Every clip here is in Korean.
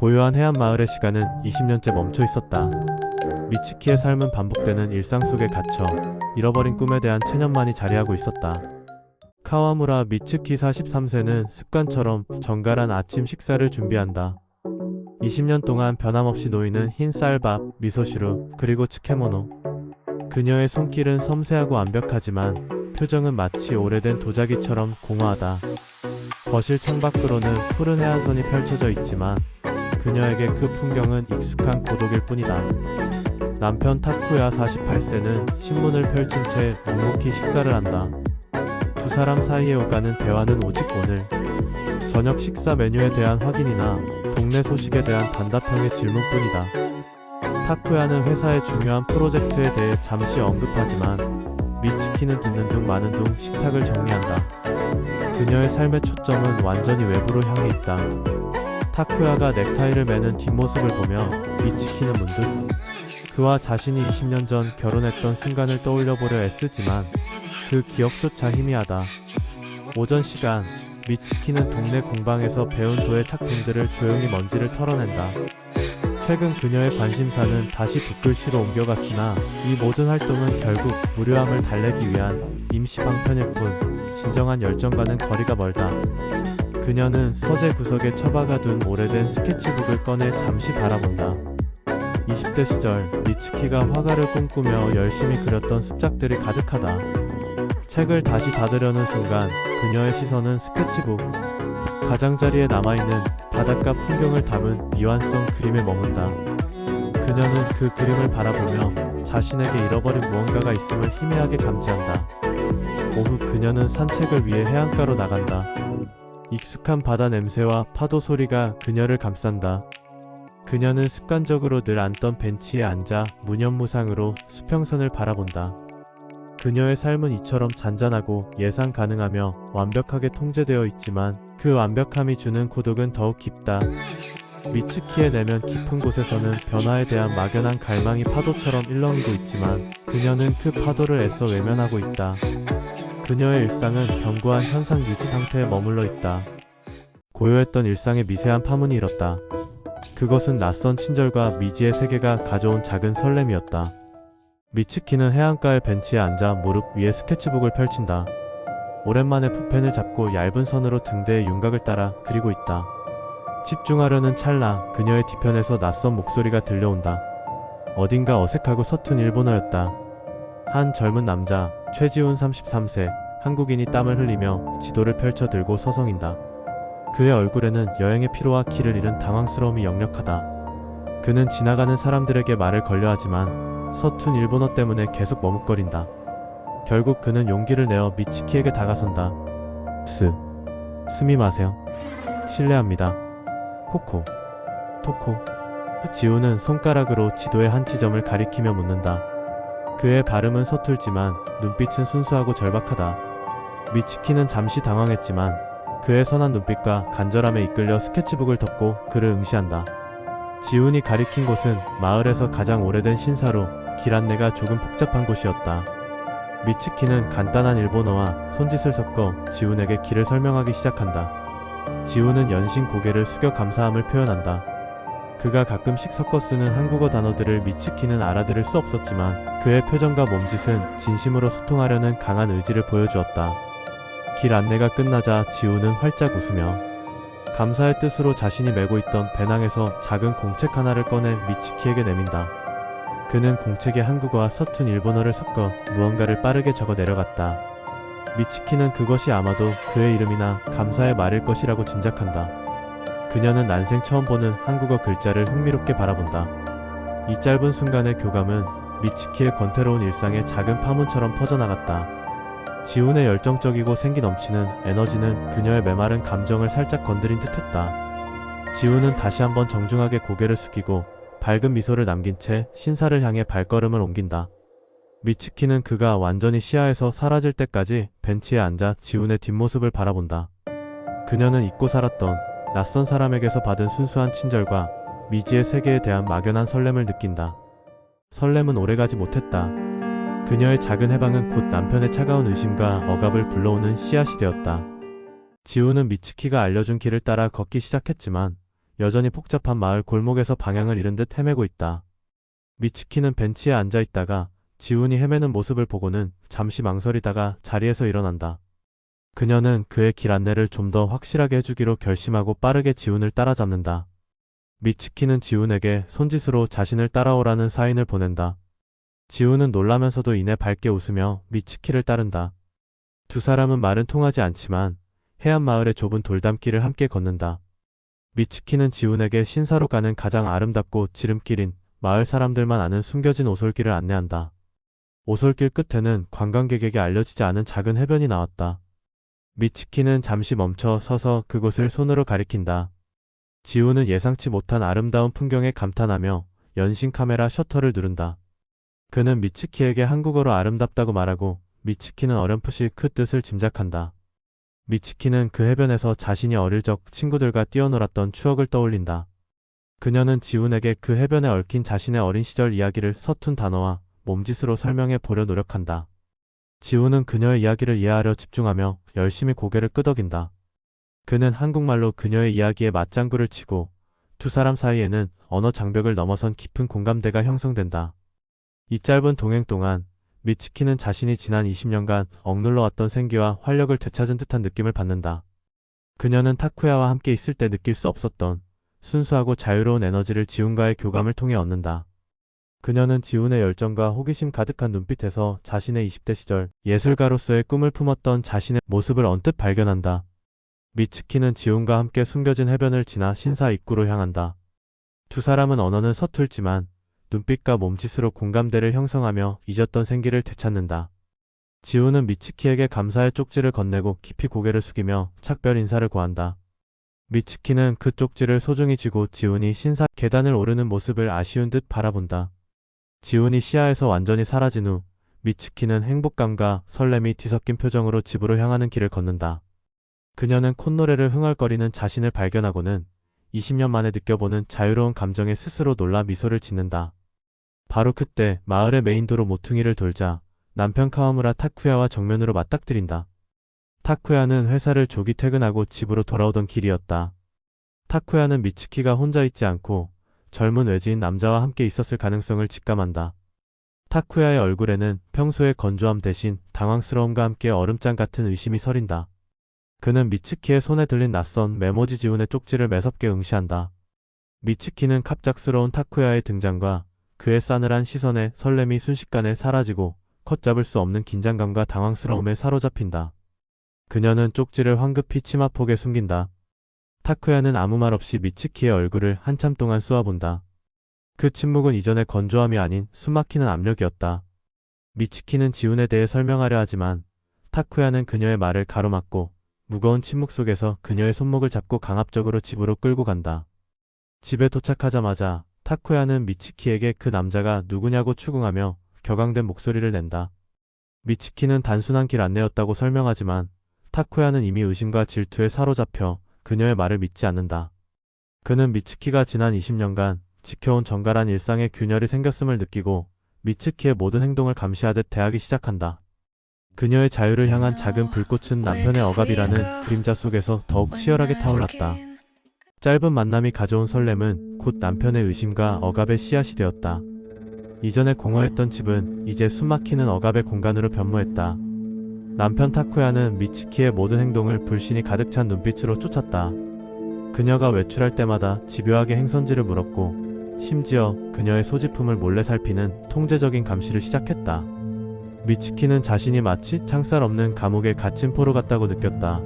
고요한 해안 마을의 시간은 20년째 멈춰 있었다. 미츠키의 삶은 반복되는 일상 속에 갇혀 잃어버린 꿈에 대한 체념만이 자리하고 있었다. 카와무라 미츠키 43세는 습관처럼 정갈한 아침 식사를 준비한다. 20년 동안 변함없이 놓이는 흰 쌀밥, 미소시루, 그리고 츠케모노. 그녀의 손길은 섬세하고 완벽하지만 표정은 마치 오래된 도자기처럼 공허하다. 거실 창밖으로는 푸른 해안선이 펼쳐져 있지만 그녀에게 그 풍경은 익숙한 고독일 뿐이다. 남편 타쿠야 48세는 신문을 펼친 채 묵묵히 식사를 한다. 두 사람 사이에 오가는 대화는 오직 오늘 저녁 식사 메뉴에 대한 확인이나 동네 소식에 대한 단답형의 질문뿐이다. 타쿠야는 회사의 중요한 프로젝트에 대해 잠시 언급하지만 미츠키는 듣는 둥 마는 둥 식탁을 정리한다. 그녀의 삶의 초점은 완전히 외부로 향해 있다. 타쿠야가 넥타이를 매는 뒷모습을 보며 미츠키는 문득 그와 자신이 20년 전 결혼했던 순간을 떠올려보려 애쓰지만 그 기억조차 희미하다. 오전 시간, 미츠키는 동네 공방에서 배운 도의 작품들을 조용히 먼지를 털어낸다. 최근 그녀의 관심사는 다시 붓글씨로 옮겨갔으나 이 모든 활동은 결국 무료함을 달래기 위한 임시 방편일 뿐 진정한 열정과는 거리가 멀다. 그녀는 서재 구석에 처박아둔 오래된 스케치북을 꺼내 잠시 바라본다. 20대 시절 미츠키가 화가를 꿈꾸며 열심히 그렸던 습작들이 가득하다. 책을 다시 닫으려는 순간 그녀의 시선은 스케치북 가장자리에 남아있는 바닷가 풍경을 담은 미완성 그림에 머문다. 그녀는 그 그림을 바라보며 자신에게 잃어버린 무언가가 있음을 희미하게 감지한다. 오후 그녀는 산책을 위해 해안가로 나간다. 익숙한 바다 냄새와 파도 소리가 그녀를 감싼다. 그녀는 습관적으로 늘 앉던 벤치에 앉아 무념무상으로 수평선을 바라본다. 그녀의 삶은 이처럼 잔잔하고 예상 가능하며 완벽하게 통제되어 있지만 그 완벽함이 주는 고독은 더욱 깊다. 미츠키의 내면 깊은 곳에서는 변화에 대한 막연한 갈망이 파도처럼 일렁이고 있지만 그녀는 그 파도를 애써 외면하고 있다. 그녀의 일상은 견고한 현상 유지 상태에 머물러 있다. 고요했던 일상의 미세한 파문이 일었다. 그것은 낯선 친절과 미지의 세계가 가져온 작은 설렘이었다. 미츠키는 해안가의 벤치에 앉아 무릎 위에 스케치북을 펼친다. 오랜만에 붓펜을 잡고 얇은 선으로 등대의 윤곽을 따라 그리고 있다. 집중하려는 찰나 그녀의 뒤편에서 낯선 목소리가 들려온다. 어딘가 어색하고 서툰 일본어였다. 한 젊은 남자, 최지훈 33세, 한국인이 땀을 흘리며 지도를 펼쳐 들고 서성인다. 그의 얼굴에는 여행의 피로와 길을 잃은 당황스러움이 역력하다. 그는 지나가는 사람들에게 말을 걸려하지만 서툰 일본어 때문에 계속 머뭇거린다. 결국 그는 용기를 내어 미츠키에게 다가선다. 스미마세요. 실례합니다. 코코. 토코. 지우는 손가락으로 지도의 한 지점을 가리키며 묻는다. 그의 발음은 서툴지만 눈빛은 순수하고 절박하다. 미츠키는 잠시 당황했지만 그의 선한 눈빛과 간절함에 이끌려 스케치북을 덮고 그를 응시한다. 지훈이 가리킨 곳은 마을에서 가장 오래된 신사로 길 안내가 조금 복잡한 곳이었다. 미츠키는 간단한 일본어와 손짓을 섞어 지훈에게 길을 설명하기 시작한다. 지훈은 연신 고개를 숙여 감사함을 표현한다. 그가 가끔씩 섞어 쓰는 한국어 단어들을 미츠키는 알아들을 수 없었지만 그의 표정과 몸짓은 진심으로 소통하려는 강한 의지를 보여주었다. 길 안내가 끝나자 지훈은 활짝 웃으며 감사의 뜻으로 자신이 메고 있던 배낭에서 작은 공책 하나를 꺼내 미츠키에게 내민다. 그는 공책에 한국어와 서툰 일본어를 섞어 무언가를 빠르게 적어 내려갔다. 미츠키는 그것이 아마도 그의 이름이나 감사의 말일 것이라고 짐작한다. 그녀는 난생 처음 보는 한국어 글자를 흥미롭게 바라본다. 이 짧은 순간의 교감은 미츠키의 권태로운 일상의 작은 파문처럼 퍼져나갔다. 지훈의 열정적이고 생기 넘치는 에너지는 그녀의 메마른 감정을 살짝 건드린 듯했다. 지훈은 다시 한번 정중하게 고개를 숙이고 밝은 미소를 남긴 채 신사를 향해 발걸음을 옮긴다. 미츠키는 그가 완전히 시야에서 사라질 때까지 벤치에 앉아 지훈의 뒷모습을 바라본다. 그녀는 잊고 살았던 낯선 사람에게서 받은 순수한 친절과 미지의 세계에 대한 막연한 설렘을 느낀다. 설렘은 오래가지 못했다. 그녀의 작은 해방은 곧 남편의 차가운 의심과 억압을 불러오는 씨앗이 되었다. 지훈은 미츠키가 알려준 길을 따라 걷기 시작했지만 여전히 복잡한 마을 골목에서 방향을 잃은 듯 헤매고 있다. 미츠키는 벤치에 앉아 있다가 지훈이 헤매는 모습을 보고는 잠시 망설이다가 자리에서 일어난다. 그녀는 그의 길 안내를 좀 더 확실하게 해주기로 결심하고 빠르게 지훈을 따라잡는다. 미츠키는 지훈에게 손짓으로 자신을 따라오라는 사인을 보낸다. 지훈은 놀라면서도 이내 밝게 웃으며 미츠키를 따른다. 두 사람은 말은 통하지 않지만 해안 마을의 좁은 돌담길을 함께 걷는다. 미츠키는 지훈에게 신사로 가는 가장 아름답고 지름길인 마을 사람들만 아는 숨겨진 오솔길을 안내한다. 오솔길 끝에는 관광객에게 알려지지 않은 작은 해변이 나왔다. 미츠키는 잠시 멈춰 서서 그곳을 손으로 가리킨다. 지훈은 예상치 못한 아름다운 풍경에 감탄하며 연신 카메라 셔터를 누른다. 그는 미츠키에게 한국어로 아름답다고 말하고 미츠키는 어렴풋이 그 뜻을 짐작한다. 미츠키는 그 해변에서 자신이 어릴 적 친구들과 뛰어놀았던 추억을 떠올린다. 그녀는 지훈에게 그 해변에 얽힌 자신의 어린 시절 이야기를 서툰 단어와 몸짓으로 설명해 보려 노력한다. 지훈은 그녀의 이야기를 이해하려 집중하며 열심히 고개를 끄덕인다. 그는 한국말로 그녀의 이야기에 맞장구를 치고 두 사람 사이에는 언어 장벽을 넘어선 깊은 공감대가 형성된다. 이 짧은 동행 동안 미츠키는 자신이 지난 20년간 억눌러왔던 생기와 활력을 되찾은 듯한 느낌을 받는다. 그녀는 타쿠야와 함께 있을 때 느낄 수 없었던 순수하고 자유로운 에너지를 지훈과의 교감을 통해 얻는다. 그녀는 지훈의 열정과 호기심 가득한 눈빛에서 자신의 20대 시절 예술가로서의 꿈을 품었던 자신의 모습을 언뜻 발견한다. 미츠키는 지훈과 함께 숨겨진 해변을 지나 신사 입구로 향한다. 두 사람은 언어는 서툴지만 눈빛과 몸짓으로 공감대를 형성하며 잊었던 생기를 되찾는다. 지훈은 미츠키에게 감사의 쪽지를 건네고 깊이 고개를 숙이며 착별 인사를 고한다. 미츠키는 그 쪽지를 소중히 쥐고 지훈이 신사 계단을 오르는 모습을 아쉬운 듯 바라본다. 지훈이 시야에서 완전히 사라진 후 미츠키는 행복감과 설렘이 뒤섞인 표정으로 집으로 향하는 길을 걷는다. 그녀는 콧노래를 흥얼거리는 자신을 발견하고는 20년 만에 느껴보는 자유로운 감정에 스스로 놀라 미소를 짓는다. 바로 그때 마을의 메인도로 모퉁이를 돌자 남편 카와무라 타쿠야와 정면으로 맞닥뜨린다. 타쿠야는 회사를 조기 퇴근하고 집으로 돌아오던 길이었다. 타쿠야는 미츠키가 혼자 있지 않고 젊은 외지인 남자와 함께 있었을 가능성을 직감한다. 타쿠야의 얼굴에는 평소의 건조함 대신 당황스러움과 함께 얼음장 같은 의심이 서린다. 그는 미츠키의 손에 들린 낯선 메모지 지훈의 쪽지를 매섭게 응시한다. 미츠키는 갑작스러운 타쿠야의 등장과 그의 싸늘한 시선에 설렘이 순식간에 사라지고 걷잡을 수 없는 긴장감과 당황스러움에 사로잡힌다. 그녀는 쪽지를 황급히 치마폭에 숨긴다. 타쿠야는 아무 말 없이 미츠키의 얼굴을 한참 동안 쏘아본다. 그 침묵은 이전의 건조함이 아닌 숨막히는 압력이었다. 미츠키는 지훈에 대해 설명하려 하지만 타쿠야는 그녀의 말을 가로막고 무거운 침묵 속에서 그녀의 손목을 잡고 강압적으로 집으로 끌고 간다. 집에 도착하자마자 타쿠야는 미츠키에게 그 남자가 누구냐고 추궁하며 격앙된 목소리를 낸다. 미츠키는 단순한 길 안내였다고 설명하지만 타쿠야는 이미 의심과 질투에 사로잡혀 그녀의 말을 믿지 않는다. 그는 미츠키가 지난 20년간 지켜온 정갈한 일상에 균열이 생겼음을 느끼고 미츠키의 모든 행동을 감시하듯 대하기 시작한다. 그녀의 자유를 향한 작은 불꽃은 남편의 억압이라는 그림자 속에서 더욱 치열하게 타올랐다. 짧은 만남이 가져온 설렘은 곧 남편의 의심과 억압의 씨앗이 되었다. 이전에 공허했던 집은 이제 숨막히는 억압의 공간으로 변모했다. 남편 타쿠야는 미츠키의 모든 행동을 불신이 가득 찬 눈빛으로 쫓았다. 그녀가 외출할 때마다 집요하게 행선지를 물었고 심지어 그녀의 소지품을 몰래 살피는 통제적인 감시를 시작했다. 미츠키는 자신이 마치 창살 없는 감옥에 갇힌 포로 같다고 느꼈다.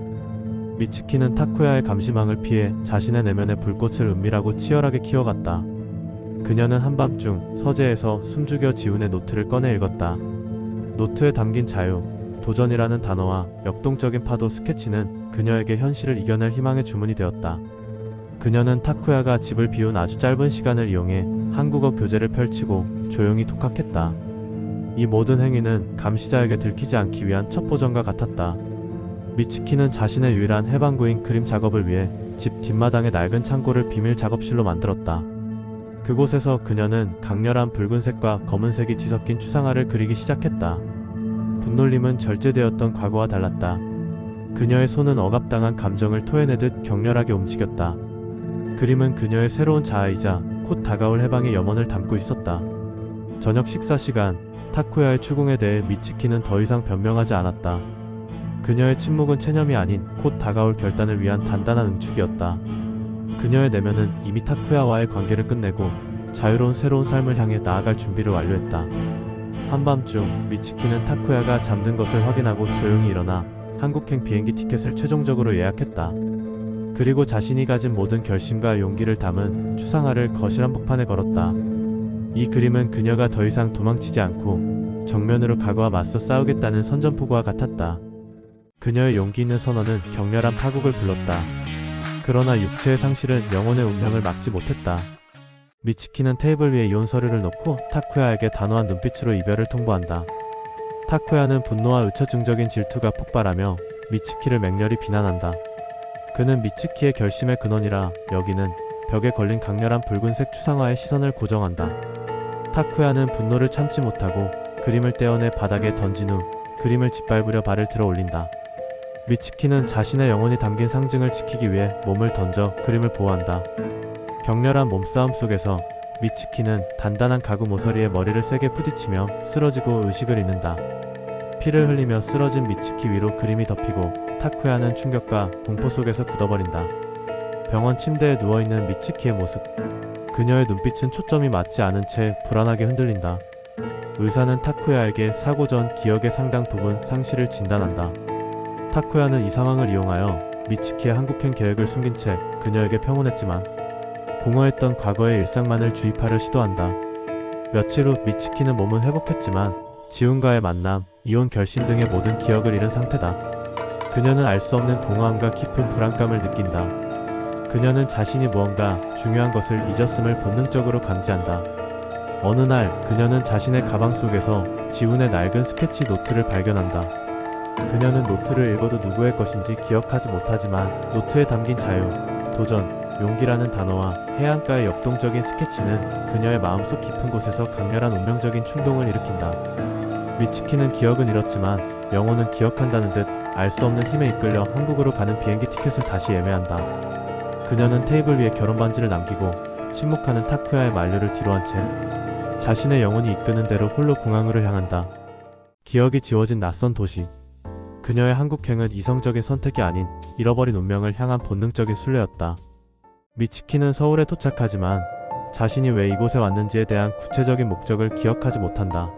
미츠키는 타쿠야의 감시망을 피해 자신의 내면의 불꽃을 은밀하고 치열하게 키워갔다. 그녀는 한밤중 서재에서 숨죽여 지훈의 노트를 꺼내 읽었다. 노트에 담긴 자유, 도전이라는 단어와 역동적인 파도 스케치는 그녀에게 현실을 이겨낼 희망의 주문이 되었다. 그녀는 타쿠야가 집을 비운 아주 짧은 시간을 이용해 한국어 교재를 펼치고 조용히 독학했다. 이 모든 행위는 감시자에게 들키지 않기 위한 첩보전과 같았다. 미츠키는 자신의 유일한 해방구인 그림 작업을 위해 집 뒷마당의 낡은 창고를 비밀 작업실로 만들었다. 그곳에서 그녀는 강렬한 붉은색과 검은색이 뒤섞인 추상화를 그리기 시작했다. 분놀림은 절제되었던 과거와 달랐다. 그녀의 손은 억압당한 감정을 토해내듯 격렬하게 움직였다. 그림은 그녀의 새로운 자아이자 곧 다가올 해방의 염원을 담고 있었다. 저녁 식사 시간, 타쿠야의 추궁에 대해 미츠키는 더 이상 변명하지 않았다. 그녀의 침묵은 체념이 아닌 곧 다가올 결단을 위한 단단한 응축이었다. 그녀의 내면은 이미 타쿠야와의 관계를 끝내고 자유로운 새로운 삶을 향해 나아갈 준비를 완료했다. 한밤중 미츠키는 타쿠야가 잠든 것을 확인하고 조용히 일어나 한국행 비행기 티켓을 최종적으로 예약했다. 그리고 자신이 가진 모든 결심과 용기를 담은 추상화를 거실 한복판에 걸었다. 이 그림은 그녀가 더 이상 도망치지 않고 정면으로 과거와 맞서 싸우겠다는 선전포고와 같았다. 그녀의 용기 있는 선언은 격렬한 파국을 불렀다. 그러나 육체의 상실은 영혼의 운명을 막지 못했다. 미츠키는 테이블 위에 이혼 서류를 놓고 타쿠야에게 단호한 눈빛으로 이별을 통보한다. 타쿠야는 분노와 의처증적인 질투가 폭발하며 미츠키를 맹렬히 비난한다. 그는 미츠키의 결심의 근원이라 여기는 벽에 걸린 강렬한 붉은색 추상화의 시선을 고정한다. 타쿠야는 분노를 참지 못하고 그림을 떼어내 바닥에 던진 후 그림을 짓밟으려 발을 들어 올린다. 미츠키는 자신의 영혼이 담긴 상징을 지키기 위해 몸을 던져 그림을 보호한다. 격렬한 몸싸움 속에서 미츠키는 단단한 가구 모서리에 머리를 세게 부딪히며 쓰러지고 의식을 잃는다. 피를 흘리며 쓰러진 미츠키 위로 그림이 덮이고 타쿠야는 충격과 공포 속에서 굳어버린다. 병원 침대에 누워있는 미츠키의 모습. 그녀의 눈빛은 초점이 맞지 않은 채 불안하게 흔들린다. 의사는 타쿠야에게 사고 전 기억의 상당 부분 상실을 진단한다. 타쿠야는 이 상황을 이용하여 미츠키의 한국행 계획을 숨긴 채 그녀에게 평온했지만 공허했던 과거의 일상만을 주입하려 시도한다. 며칠 후 미츠키는 몸은 회복했지만 지훈과의 만남, 이혼 결심 등의 모든 기억을 잃은 상태다. 그녀는 알 수 없는 공허함과 깊은 불안감을 느낀다. 그녀는 자신이 무언가 중요한 것을 잊었음을 본능적으로 감지한다. 어느 날 그녀는 자신의 가방 속에서 지훈의 낡은 스케치 노트를 발견한다. 그녀는 노트를 읽어도 누구의 것인지 기억하지 못하지만 노트에 담긴 자유, 도전, 용기라는 단어와 해안가의 역동적인 스케치는 그녀의 마음속 깊은 곳에서 강렬한 운명적인 충동을 일으킨다. 미츠키는 기억은 잃었지만 영혼은 기억한다는 듯 알 수 없는 힘에 이끌려 한국으로 가는 비행기 티켓을 다시 예매한다. 그녀는 테이블 위에 결혼반지를 남기고 침묵하는 타쿠야의 만류를 뒤로한 채 자신의 영혼이 이끄는 대로 홀로 공항으로 향한다. 기억이 지워진 낯선 도시. 그녀의 한국행은 이성적인 선택이 아닌 잃어버린 운명을 향한 본능적인 순례였다. 미츠키는 서울에 도착하지만 자신이 왜 이곳에 왔는지에 대한 구체적인 목적을 기억하지 못한다.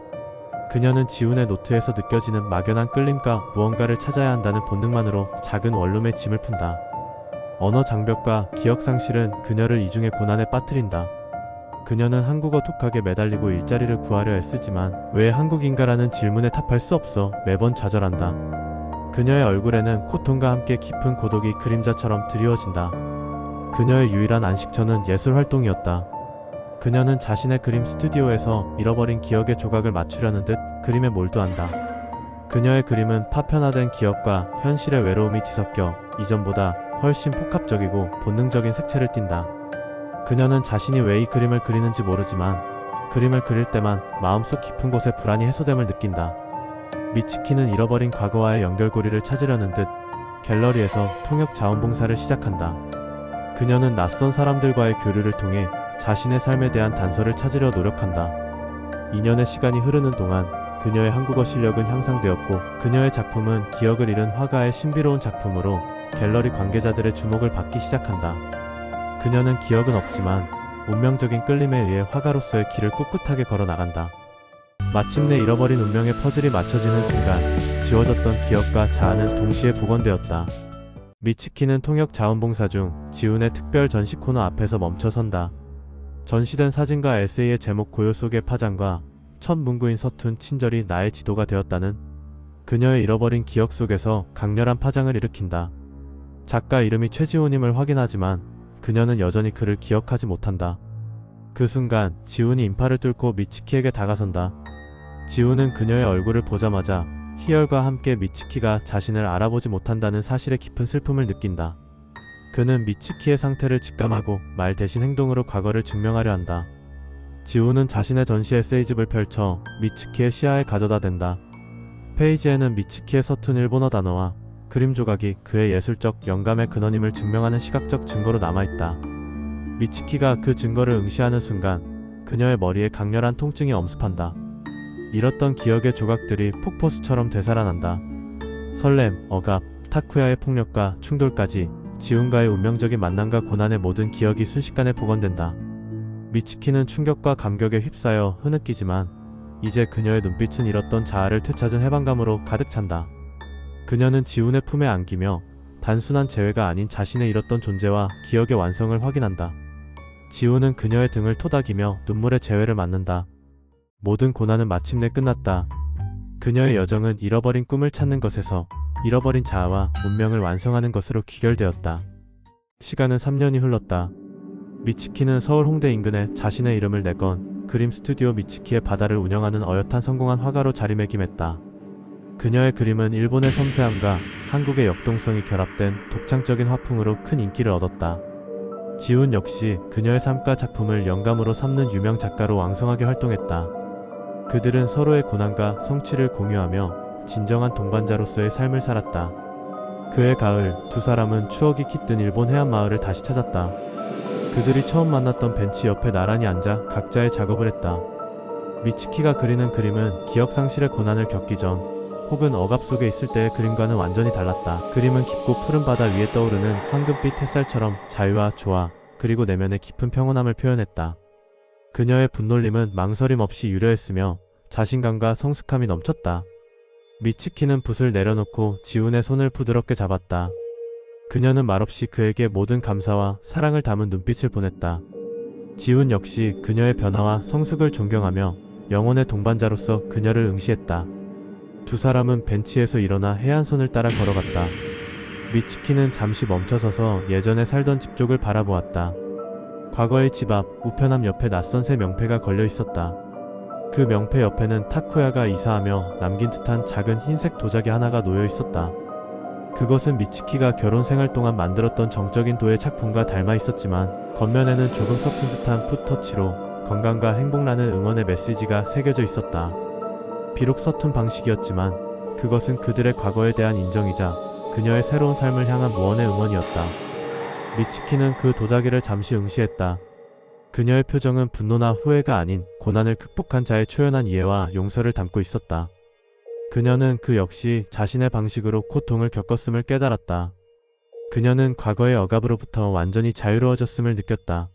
그녀는 지훈의 노트에서 느껴지는 막연한 끌림과 무언가를 찾아야 한다는 본능만으로 작은 원룸에 짐을 푼다. 언어 장벽과 기억 상실은 그녀를 이중의 고난에 빠뜨린다. 그녀는 한국어 독학에 매달리고 일자리를 구하려 애쓰지만 왜 한국인가라는 질문에 답할 수 없어 매번 좌절한다. 그녀의 얼굴에는 고통과 함께 깊은 고독이 그림자처럼 드리워진다. 그녀의 유일한 안식처는 예술 활동이었다. 그녀는 자신의 그림 스튜디오에서 잃어버린 기억의 조각을 맞추려는 듯 그림에 몰두한다. 그녀의 그림은 파편화된 기억과 현실의 외로움이 뒤섞여 이전보다 훨씬 복합적이고 본능적인 색채를 띈다. 그녀는 자신이 왜 이 그림을 그리는지 모르지만 그림을 그릴 때만 마음속 깊은 곳에 불안이 해소됨을 느낀다. 미츠키는 잃어버린 과거와의 연결고리를 찾으려는 듯 갤러리에서 통역 자원봉사를 시작한다. 그녀는 낯선 사람들과의 교류를 통해 자신의 삶에 대한 단서를 찾으려 노력한다. 2년의 시간이 흐르는 동안 그녀의 한국어 실력은 향상되었고 그녀의 작품은 기억을 잃은 화가의 신비로운 작품으로 갤러리 관계자들의 주목을 받기 시작한다. 그녀는 기억은 없지만 운명적인 끌림에 의해 화가로서의 길을 꿋꿋하게 걸어나간다. 마침내 잃어버린 운명의 퍼즐이 맞춰지는 순간 지워졌던 기억과 자아는 동시에 복원되었다. 미츠키는 통역 자원봉사 중 지훈의 특별 전시 코너 앞에서 멈춰선다. 전시된 사진과 에세이의 제목 고요 속의 파장과 첫 문구인 서툰 친절이 나의 지도가 되었다는 그녀의 잃어버린 기억 속에서 강렬한 파장을 일으킨다. 작가 이름이 최지훈임을 확인하지만 그녀는 여전히 그를 기억하지 못한다. 그 순간 지훈이 인파를 뚫고 미츠키에게 다가선다. 지훈은 그녀의 얼굴을 보자마자 희열과 함께 미츠키가 자신을 알아보지 못한다는 사실에 깊은 슬픔을 느낀다. 그는 미츠키의 상태를 직감하고 말 대신 행동으로 과거를 증명하려 한다. 지훈은 자신의 전시 에세이집을 펼쳐 미츠키의 시야에 가져다 댄다. 페이지에는 미츠키의 서툰 일본어 단어와 그림 조각이 그의 예술적 영감의 근원임을 증명하는 시각적 증거로 남아있다. 미츠키가 그 증거를 응시하는 순간 그녀의 머리에 강렬한 통증이 엄습한다. 잃었던 기억의 조각들이 폭포수처럼 되살아난다. 설렘, 억압, 타쿠야의 폭력과 충돌까지 지훈과의 운명적인 만남과 고난의 모든 기억이 순식간에 복원된다. 미츠키는 충격과 감격에 휩싸여 흐느끼지만 이제 그녀의 눈빛은 잃었던 자아를 되찾은 해방감으로 가득 찬다. 그녀는 지훈의 품에 안기며 단순한 재회가 아닌 자신의 잃었던 존재와 기억의 완성을 확인한다. 지훈은 그녀의 등을 토닥이며 눈물의 재회를 맞는다. 모든 고난은 마침내 끝났다. 그녀의 여정은 잃어버린 꿈을 찾는 것에서 잃어버린 자아와 운명을 완성하는 것으로 귀결되었다. 시간은 3년이 흘렀다. 미츠키는 서울 홍대 인근에 자신의 이름을 내건 그림 스튜디오 미츠키의 바다를 운영하는 어엿한 성공한 화가로 자리매김했다. 그녀의 그림은 일본의 섬세함과 한국의 역동성이 결합된 독창적인 화풍으로 큰 인기를 얻었다. 지훈 역시 그녀의 삶과 작품을 영감으로 삼는 유명 작가로 왕성하게 활동했다. 그들은 서로의 고난과 성취를 공유하며 진정한 동반자로서의 삶을 살았다. 그해 가을 두 사람은 추억이 깃든 일본 해안마을을 다시 찾았다. 그들이 처음 만났던 벤치 옆에 나란히 앉아 각자의 작업을 했다. 미츠키가 그리는 그림은 기억 상실의 고난을 겪기 전 혹은 억압 속에 있을 때의 그림과는 완전히 달랐다. 그림은 깊고 푸른 바다 위에 떠오르는 황금빛 햇살처럼 자유와 조화, 그리고 내면의 깊은 평온함을 표현했다. 그녀의 분놀림은 망설임 없이 유려했으며 자신감과 성숙함이 넘쳤다. 미츠키는 붓을 내려놓고 지훈의 손을 부드럽게 잡았다. 그녀는 말없이 그에게 모든 감사와 사랑을 담은 눈빛을 보냈다. 지훈 역시 그녀의 변화와 성숙을 존경하며 영혼의 동반자로서 그녀를 응시했다. 두 사람은 벤치에서 일어나 해안선을 따라 걸어갔다. 미츠키는 잠시 멈춰서서 예전에 살던 집 쪽을 바라보았다. 과거의 집 앞 우편함 옆에 낯선 새 명패가 걸려 있었다. 그 명패 옆에는 타쿠야가 이사하며 남긴 듯한 작은 흰색 도자기 하나가 놓여 있었다. 그것은 미츠키가 결혼 생활 동안 만들었던 정적인 도의 작품과 닮아 있었지만 겉면에는 조금 서툰 듯한 풋터치로 건강과 행복라는 응원의 메시지가 새겨져 있었다. 비록 서툰 방식이었지만 그것은 그들의 과거에 대한 인정이자 그녀의 새로운 삶을 향한 무언의 응원이었다. 미츠키는 그 도자기를 잠시 응시했다. 그녀의 표정은 분노나 후회가 아닌 고난을 극복한 자의 초연한 이해와 용서를 담고 있었다. 그녀는 그 역시 자신의 방식으로 고통을 겪었음을 깨달았다. 그녀는 과거의 억압으로부터 완전히 자유로워졌음을 느꼈다.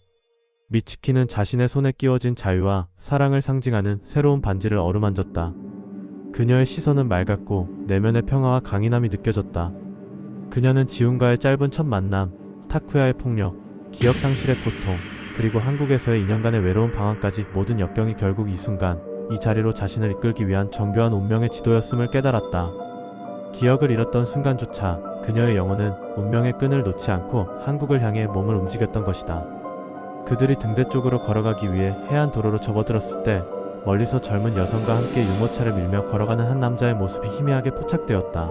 미츠키는 자신의 손에 끼워진 자유와 사랑을 상징하는 새로운 반지를 어루만졌다. 그녀의 시선은 맑았고 내면의 평화와 강인함이 느껴졌다. 그녀는 지훈과의 짧은 첫 만남, 타쿠야의 폭력, 기억 상실의 고통, 그리고 한국에서의 2년간의 외로운 방황까지 모든 역경이 결국 이 순간, 이 자리로 자신을 이끌기 위한 정교한 운명의 지도였음을 깨달았다. 기억을 잃었던 순간조차 그녀의 영혼은 운명의 끈을 놓지 않고 한국을 향해 몸을 움직였던 것이다. 그들이 등대 쪽으로 걸어가기 위해 해안 도로로 접어들었을 때 멀리서 젊은 여성과 함께 유모차를 밀며 걸어가는 한 남자의 모습이 희미하게 포착되었다.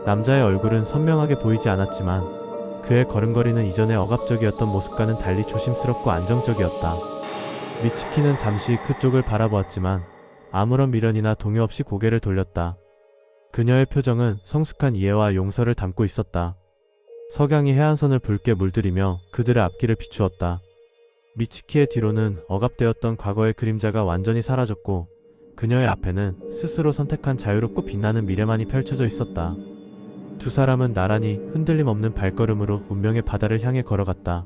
남자의 얼굴은 선명하게 보이지 않았지만 그의 걸음걸이는 이전의 억압적이었던 모습과는 달리 조심스럽고 안정적이었다. 미츠키는 잠시 그쪽을 바라보았지만 아무런 미련이나 동요 없이 고개를 돌렸다. 그녀의 표정은 성숙한 이해와 용서를 담고 있었다. 석양이 해안선을 붉게 물들이며 그들의 앞길을 비추었다. 미츠키의 뒤로는 억압되었던 과거의 그림자가 완전히 사라졌고 그녀의 앞에는 스스로 선택한 자유롭고 빛나는 미래만이 펼쳐져 있었다. 두 사람은 나란히 흔들림 없는 발걸음으로 운명의 바다를 향해 걸어갔다.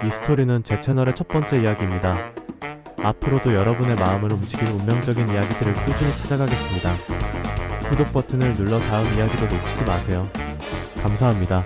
이 스토리는 제 채널의 첫 번째 이야기입니다. 앞으로도 여러분의 마음을 움직일 운명적인 이야기들을 꾸준히 찾아가겠습니다. 구독 버튼을 눌러 다음 이야기도 놓치지 마세요. 감사합니다.